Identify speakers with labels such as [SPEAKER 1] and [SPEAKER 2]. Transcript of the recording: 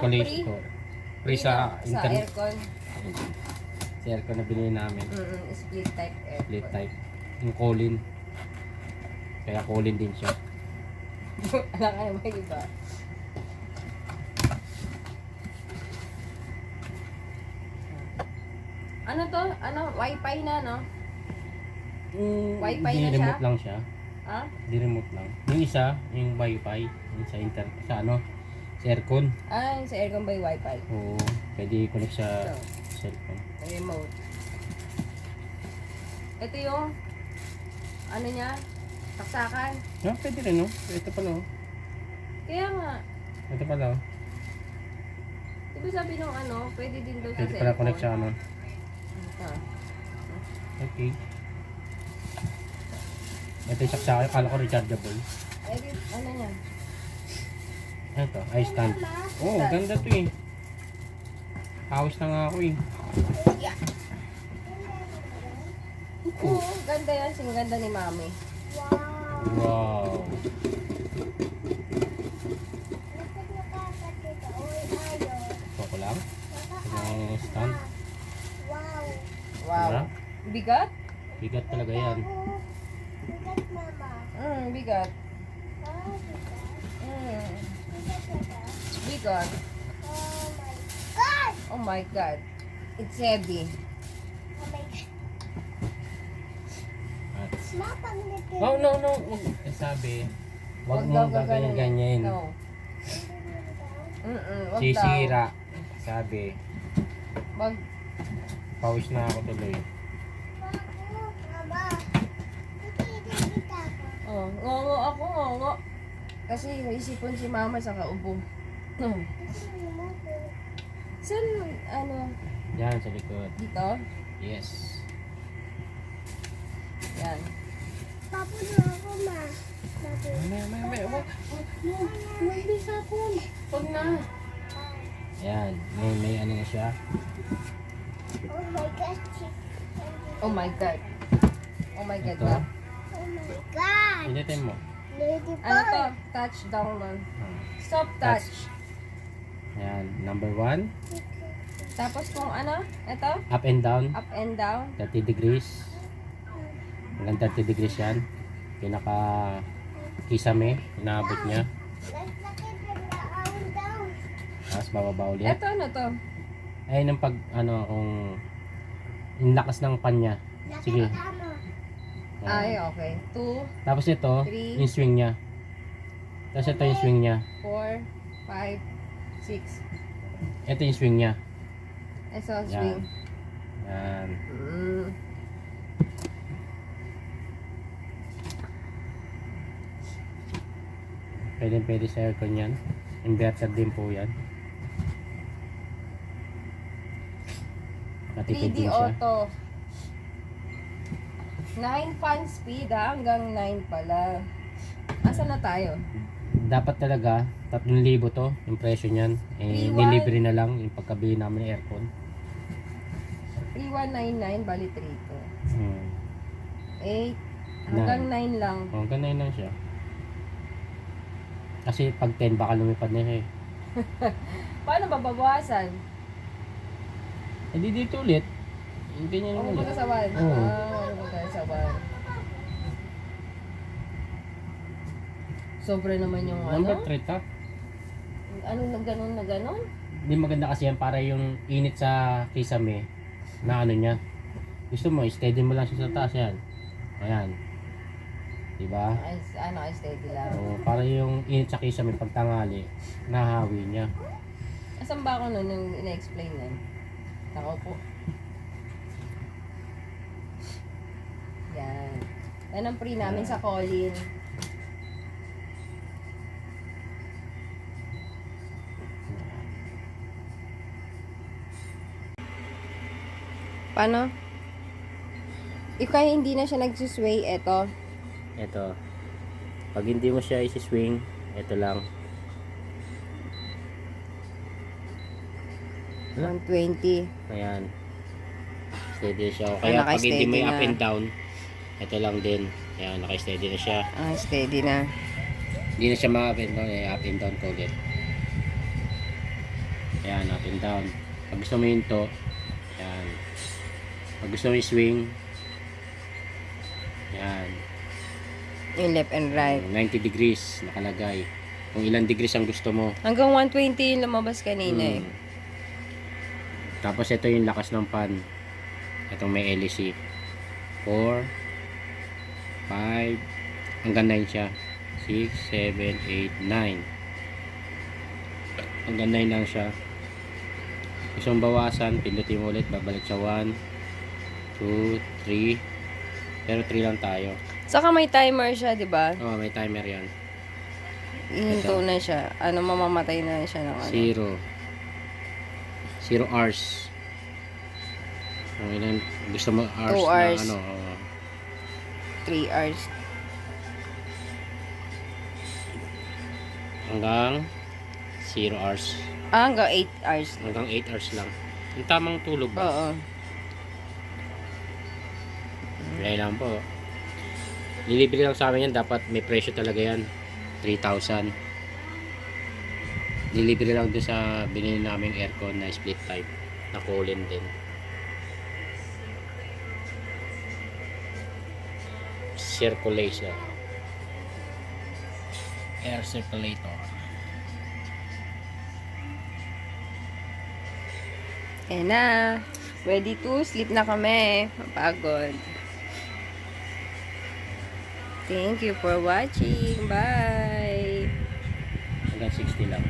[SPEAKER 1] circulator. Free sa internet.
[SPEAKER 2] aircon.
[SPEAKER 1] Sa aircon na binili namin.
[SPEAKER 2] Split type aircon.
[SPEAKER 1] Split type. Yung Colin. Kaya Colin din siya.
[SPEAKER 2] Alam ka naman iba. Ano to? Ano? Wi-Fi na, no? Wi-Fi
[SPEAKER 1] Di
[SPEAKER 2] na siya?
[SPEAKER 1] remote lang siya.
[SPEAKER 2] Ha?
[SPEAKER 1] Di remote lang. Yung isa, yung Wi-Fi. Yung sa ano? Sa aircon.
[SPEAKER 2] Ah, sa aircon ba yung Wi-Fi?
[SPEAKER 1] Oo. Pwede i-connect sa
[SPEAKER 2] Ito,
[SPEAKER 1] cellphone.
[SPEAKER 2] remote. Ito yung ano niya? Saksakan.
[SPEAKER 1] Ah, pwede rin, no? Ito pala, oh.
[SPEAKER 2] Kaya nga,
[SPEAKER 1] Ito pala, oh.
[SPEAKER 2] diba sabi nung ano, pwede din daw sa
[SPEAKER 1] Pwede
[SPEAKER 2] cellphone.
[SPEAKER 1] pala connect sa ano.
[SPEAKER 2] Ah.
[SPEAKER 1] Okay. Ito yung saksakan. Akala ko rechargeable.
[SPEAKER 2] Ay, ano niya?
[SPEAKER 1] Ito, iStand. Oh, ganda to eh. Hawis na nga ako eh.
[SPEAKER 2] Yeah. Oo, ganda yan. Sing ganda ni Mami.
[SPEAKER 1] Wow. Ito ko lang. Ito stand.
[SPEAKER 2] Wow.
[SPEAKER 1] Diba?
[SPEAKER 2] Bigat?
[SPEAKER 1] Bigat talaga yan.
[SPEAKER 2] Bigat. Bigat. Oh my God. It's heavy.
[SPEAKER 1] At, oh, no. Eh, sabi, wag mong gaganyan-ganyan.
[SPEAKER 2] No. Wag
[SPEAKER 1] Sisira. Sabi,
[SPEAKER 2] Wag.
[SPEAKER 1] pawis na ako tuloy.
[SPEAKER 2] Oh, ngongo ako, ngongo. Kasi naisipon si Mama sa kaubo. Saan, ano,
[SPEAKER 1] Yan, sa likod.
[SPEAKER 2] dito?
[SPEAKER 1] Yes.
[SPEAKER 2] Yan.
[SPEAKER 1] May, wag di sapon. Wag na. Yan, may ano na siya.
[SPEAKER 2] Oh my God. Oh my God
[SPEAKER 1] Ito.
[SPEAKER 2] ba?
[SPEAKER 1] Pinitin mo.
[SPEAKER 2] Ano to? Touch down lang. Stop touch.
[SPEAKER 1] Yan, number 1.
[SPEAKER 2] Tapos kung ano? Ito?
[SPEAKER 1] Up and down.
[SPEAKER 2] Up and down.
[SPEAKER 1] 30 degrees. Hanggang 30 degrees yan. Pinaka kisame, inaabot niya. Tapos bababa ulit.
[SPEAKER 2] Ito ano to?
[SPEAKER 1] Ayun ang pag, ano, kung yung lakas ng pan niya. Sige.
[SPEAKER 2] Ay, okay. 2,
[SPEAKER 1] Tapos ito,
[SPEAKER 2] 3.
[SPEAKER 1] yung swing niya. Tapos ito yung swing niya.
[SPEAKER 2] 4, 5, 6.
[SPEAKER 1] Ito yung swing niya.
[SPEAKER 2] Ito,
[SPEAKER 1] Yan.
[SPEAKER 2] swing.
[SPEAKER 1] Yan. Pwede sa aircon yan. Inverter din po yan. Matipid
[SPEAKER 2] 3D
[SPEAKER 1] din siya.
[SPEAKER 2] auto. 9 fan speed ha? Hanggang 9 pala. Asa na tayo?
[SPEAKER 1] Dapat talaga 3,000 to yung presyo niyan. Eh,
[SPEAKER 2] 3,100.
[SPEAKER 1] nilibre na lang yung pagkabili namin ng aircon.
[SPEAKER 2] 3199 bali 3 to. 8 hanggang 9 lang.
[SPEAKER 1] Oh, ganun lang siya. Kasi pag 10 baka lumipad na siya eh.
[SPEAKER 2] Paano babawasan?
[SPEAKER 1] Eh di dito ulit. Yung ganyan
[SPEAKER 2] O
[SPEAKER 1] ulit.
[SPEAKER 2] pupunta sa 1?
[SPEAKER 1] Oo.
[SPEAKER 2] Pupunta sa 1. Sobra naman yung
[SPEAKER 1] Number
[SPEAKER 2] ano?
[SPEAKER 1] 3 ta.
[SPEAKER 2] Ano na ganon?
[SPEAKER 1] Hindi maganda kasi yan para yung init sa kisame na ano niya. Gusto mo, steady mo lang siya sa taas yan. Ayan. Diba?
[SPEAKER 2] Ay, ano, ay steady lang.
[SPEAKER 1] So, para yung init sa kisame pagtangali, nahawi niya.
[SPEAKER 2] Asan ba ako nun yung ina-explain nun? Nakaupo. Yan. Yan ang pre namin sa Colin. Paano? If kaya hindi na siya nagsusway, eto.
[SPEAKER 1] Ito. Pag hindi mo siya isi-swing, ito lang.
[SPEAKER 2] 120.
[SPEAKER 1] Ayan. Steady na siya. O kaya pag hindi mo yung up and down, ito lang din. Ayan, naka-steady na siya.
[SPEAKER 2] Ah, steady na.
[SPEAKER 1] Hindi na siya ma-up and down, up and down ko ulit. Ayan, up and down. Pag gusto mo hinto, ayan. Pag gusto mo swing, ayan.
[SPEAKER 2] Yung left and right.
[SPEAKER 1] 90 degrees nakalagay. Kung ilang degrees ang gusto mo.
[SPEAKER 2] Hanggang 120 yung lumabas kanina eh.
[SPEAKER 1] Tapos ito yung lakas ng fan. Itong may LEC. 4, 5, hanggang 9 siya. 6, 7, 8, 9. Hanggang 9 lang siya. Gusto mong bawasan, pindutin mo ulit, babalik sa 1, 2, 3. Pero 3 lang tayo.
[SPEAKER 2] Saka may timer siya, di ba?
[SPEAKER 1] Oh, may timer yan.
[SPEAKER 2] Hinto na siya. Ano, mamamatay na siya ng ano.
[SPEAKER 1] 0 hours. Kung ilan gusto mo hours,
[SPEAKER 2] 2 hours.
[SPEAKER 1] na ano,
[SPEAKER 2] 3 hours.
[SPEAKER 1] hanggang 0 hours.
[SPEAKER 2] Hanggang 8 hours.
[SPEAKER 1] Hanggang 8 hours lang. Yung tamang tulog ba?
[SPEAKER 2] Oo.
[SPEAKER 1] Kaya lang po. Nilibre lang sa amin yan. Dapat may presyo talaga yan. 3,000. Nilibre lang doon sa binili naming aircon na split type. Na Colin din. Circulation. Air circulator.
[SPEAKER 2] Kaya na. Ready to sleep na kami. Mapagod. Thank you for watching. Bye.
[SPEAKER 1] Hanggang 60 lang.